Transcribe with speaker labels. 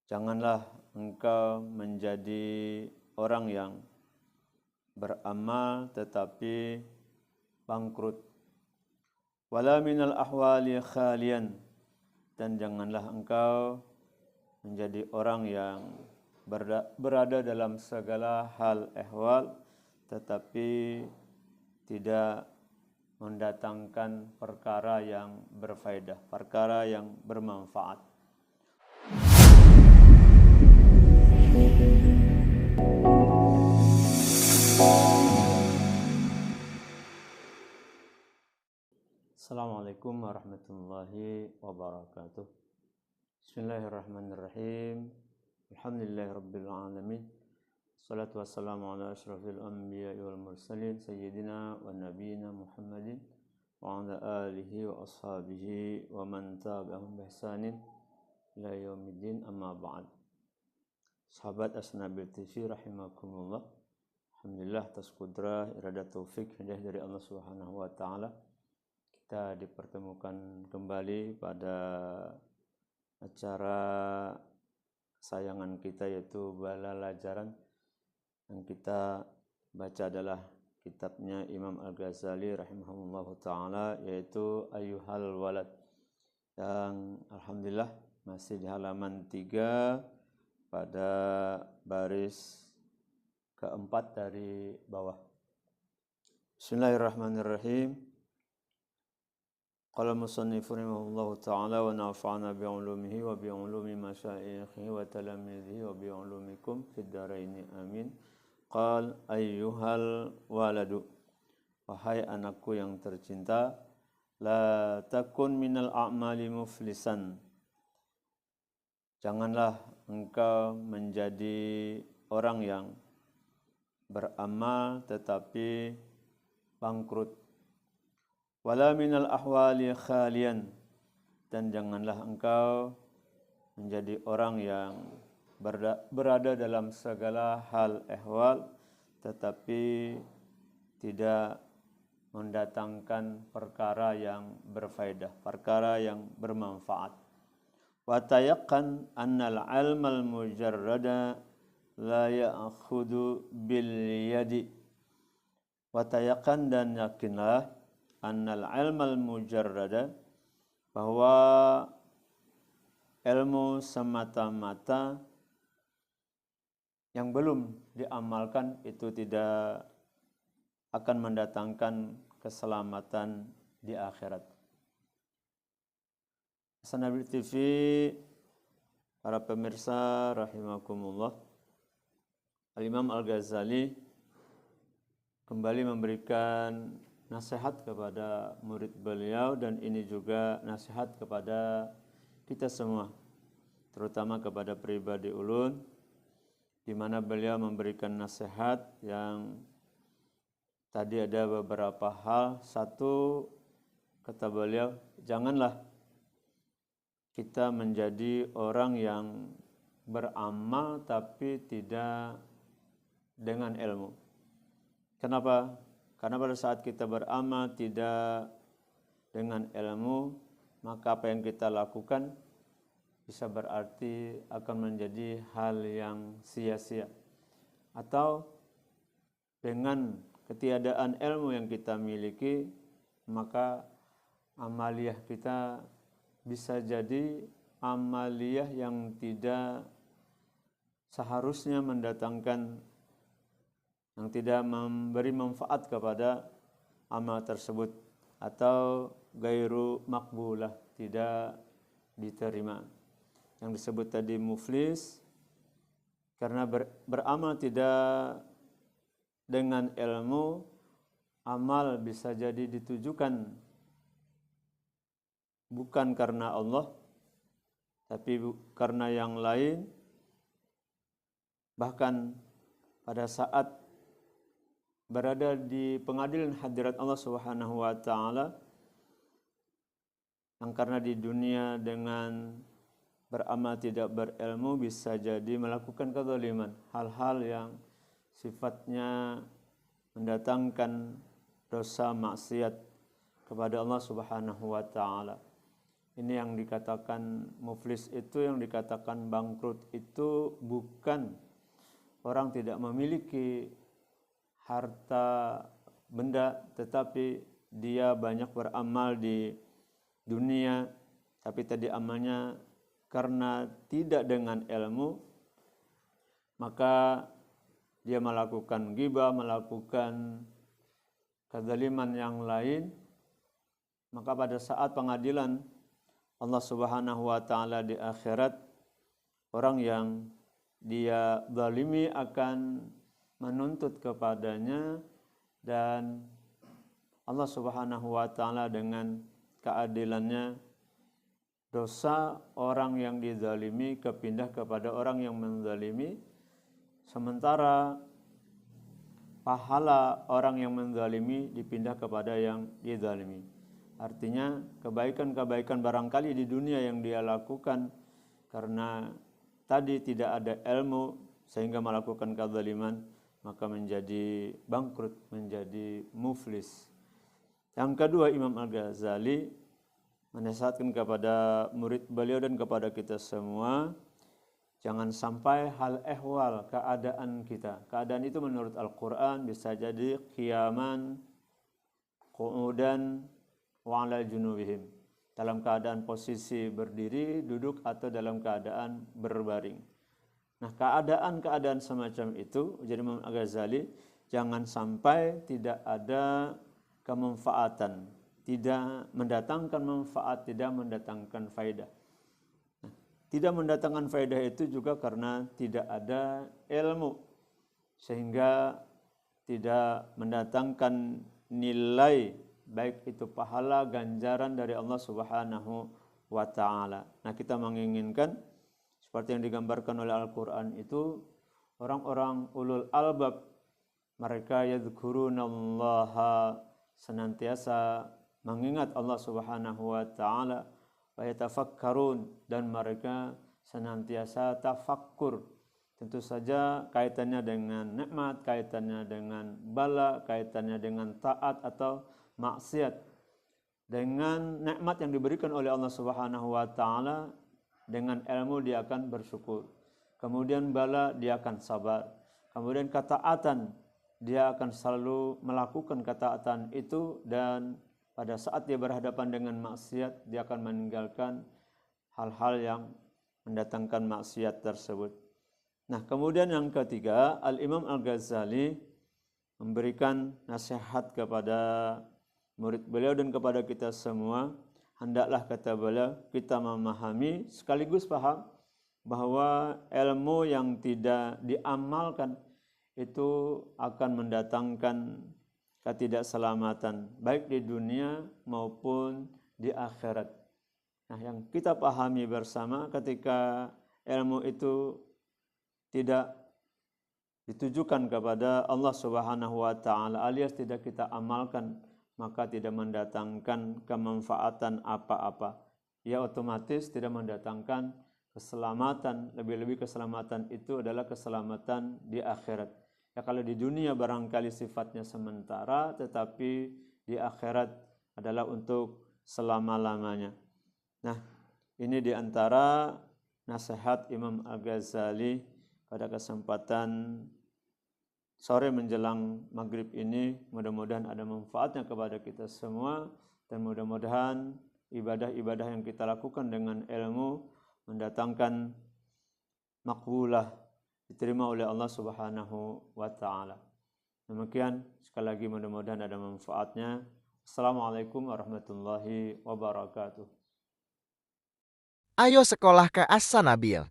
Speaker 1: Janganlah engkau menjadi orang yang beramal tetapi bangkrut. Wala minal ahwali khalian, dan janganlah engkau menjadi orang yang berada dalam segala hal ehwal tetapi tidak mendatangkan perkara yang berfaedah, perkara yang bermanfaat. Assalamualaikum warahmatullahi wabarakatuh. Bismillahirrahmanirrahim. Alhamdulillahirabbil alamin. Wassalatu wassalamu ala asyrafil anbiya'i wal mursalin sayyidina wa nabiyina Muhammadin wa ala alihi wa ashabihi wa man tabi'ahum bi ihsanin ila yaumiddin, amma ba'd. Sahabat Asnabil TV rahimakumullah. Alhamdulillah atas kudrah, iradah, taufik, hidayah dari Allah Subhanahu wa taala. Kita dipertemukan kembali pada acara kesayangan kita yaitu Balalajaran. Yang kita baca adalah kitabnya Imam Al-Ghazali rahimahullahu ta'ala, yaitu Ayyuhal Walad, yang alhamdulillah masih di halaman 3 pada baris keempat dari bawah. Bismillahirrahmanirrahim. Qala musannifu rahimahullahu ta'ala wa nafa'ana bi'ulumihi wa bi'ulumi masyayikhihi wa talamidhihi wa bi'ulumikum fid dharaini amin. Qal ayyuhal waladu, wahai anakku yang tercinta, la takun minal a'mali muflisan, janganlah engkau menjadi orang yang beramal tetapi bangkrut. Wala minal ahwali khalian, dan janganlah engkau menjadi orang yang berada dalam segala hal ehwal tetapi tidak mendatangkan perkara yang berfaedah, perkara yang bermanfaat. Wa tayaqqan annal ilmal mujarrada la ya'khudhu bil yadi. Wa tayaqqan, dan yakinlah, annal ilmal mujarrada, bahwa ilmu semata-mata yang belum diamalkan itu tidak akan mendatangkan keselamatan di akhirat. Asnabil TV, para pemirsa rahimakumullah, Al-Imam Al-Ghazali kembali memberikan nasihat kepada murid beliau, dan ini juga nasihat kepada kita semua, terutama kepada pribadi ulun, di mana beliau memberikan nasihat yang tadi ada beberapa hal. Satu, kata beliau, janganlah kita menjadi orang yang beramal tapi tidak dengan ilmu. Kenapa? Karena pada saat kita beramal tidak dengan ilmu, maka apa yang kita lakukan bisa berarti akan menjadi hal yang sia-sia. Atau dengan ketiadaan ilmu yang kita miliki, maka amaliyah kita bisa jadi amaliyah yang tidak seharusnya mendatangkan, yang tidak memberi manfaat kepada amal tersebut, atau gairu makbulah, tidak diterima. Yang disebut tadi muflis, karena beramal tidak dengan ilmu, amal bisa jadi ditujukan bukan karena Allah, tapi karena yang lain. Bahkan pada saat berada di pengadilan hadirat Allah Subhanahu wa taala, yang karena di dunia dengan beramal tidak berilmu bisa jadi melakukan kezaliman, hal-hal yang sifatnya mendatangkan dosa maksiat kepada Allah Subhanahu wa taala. Ini yang dikatakan muflis itu, yang dikatakan bangkrut itu bukan orang tidak memiliki harta benda, tetapi dia banyak beramal di dunia, tapi tadi amalnya karena tidak dengan ilmu, maka dia melakukan ghibah, melakukan kezaliman yang lain, maka pada saat pengadilan Allah Subhanahu wa taala di akhirat, orang yang dia zalimi akan menuntut kepadanya, dan Allah Subhanahu wa taala dengan keadilannya, dosa orang yang dizalimi kepindah kepada orang yang menzalimi, sementara pahala orang yang menzalimi dipindah kepada yang dizalimi. Artinya kebaikan-kebaikan barangkali di dunia yang dia lakukan karena tadi tidak ada ilmu sehingga melakukan kezaliman, maka menjadi bangkrut, menjadi muflis. Yang kedua, Imam Al-Ghazali menasihatkan kepada murid beliau dan kepada kita semua, jangan sampai hal ehwal, keadaan kita. Keadaan itu menurut Al-Quran bisa jadi qiyaman, qu'udan, wa ala junubihim. Dalam keadaan posisi berdiri, duduk, atau dalam keadaan berbaring. Nah, keadaan-keadaan semacam itu, jadi Imam Al-Ghazali, jangan sampai tidak ada kemanfaatan, tidak mendatangkan manfaat, tidak mendatangkan faedah. Nah, tidak mendatangkan faedah itu juga karena tidak ada ilmu, sehingga tidak mendatangkan nilai, baik itu pahala, ganjaran dari Allah Subhanahu wa ta'ala. Nah, kita menginginkan seperti yang digambarkan oleh Al-Quran itu, orang-orang ulul albab, mereka yadhkurunallaha, senantiasa mengingat Allah Subhanahu wa taala, wa yatafakkarun, dan mereka senantiasa tafakkur. Tentu saja kaitannya dengan nikmat, kaitannya dengan bala, kaitannya dengan taat atau maksiat. Dengan nikmat yang diberikan oleh Allah Subhanahu wa taala, dengan ilmu dia akan bersyukur. Kemudian bala, dia akan sabar. Kemudian ketaatan, dia akan selalu melakukan ketaatan itu, dan pada saat dia berhadapan dengan maksiat, dia akan meninggalkan hal-hal yang mendatangkan maksiat tersebut. Nah, kemudian yang ketiga, Al-Imam Al-Ghazali memberikan nasihat kepada murid beliau dan kepada kita semua. Hendaklah, kata beliau, kita memahami sekaligus paham bahwa ilmu yang tidak diamalkan itu akan mendatangkan ketidakselamatan, baik di dunia maupun di akhirat. Nah, yang kita pahami bersama, ketika ilmu itu tidak ditujukan kepada Allah Subhanahu wa taala, alias tidak kita amalkan, maka tidak mendatangkan kemanfaatan apa-apa. Ya otomatis tidak mendatangkan keselamatan. Lebih-lebih keselamatan itu adalah keselamatan di akhirat. Ya, kalau di dunia barangkali sifatnya sementara, tetapi di akhirat adalah untuk selama-lamanya. Nah, ini diantara nasihat Imam Al-Ghazali pada kesempatan sore menjelang maghrib ini. Mudah-mudahan ada manfaatnya kepada kita semua, dan mudah-mudahan ibadah-ibadah yang kita lakukan dengan ilmu mendatangkan makbulah, diterima oleh Allah Subhanahu wa taala. Demikian, sekali lagi mudah-mudahan ada manfaatnya. Assalamualaikum warahmatullahi wabarakatuh.
Speaker 2: Ayo sekolah ke As-Sanabil.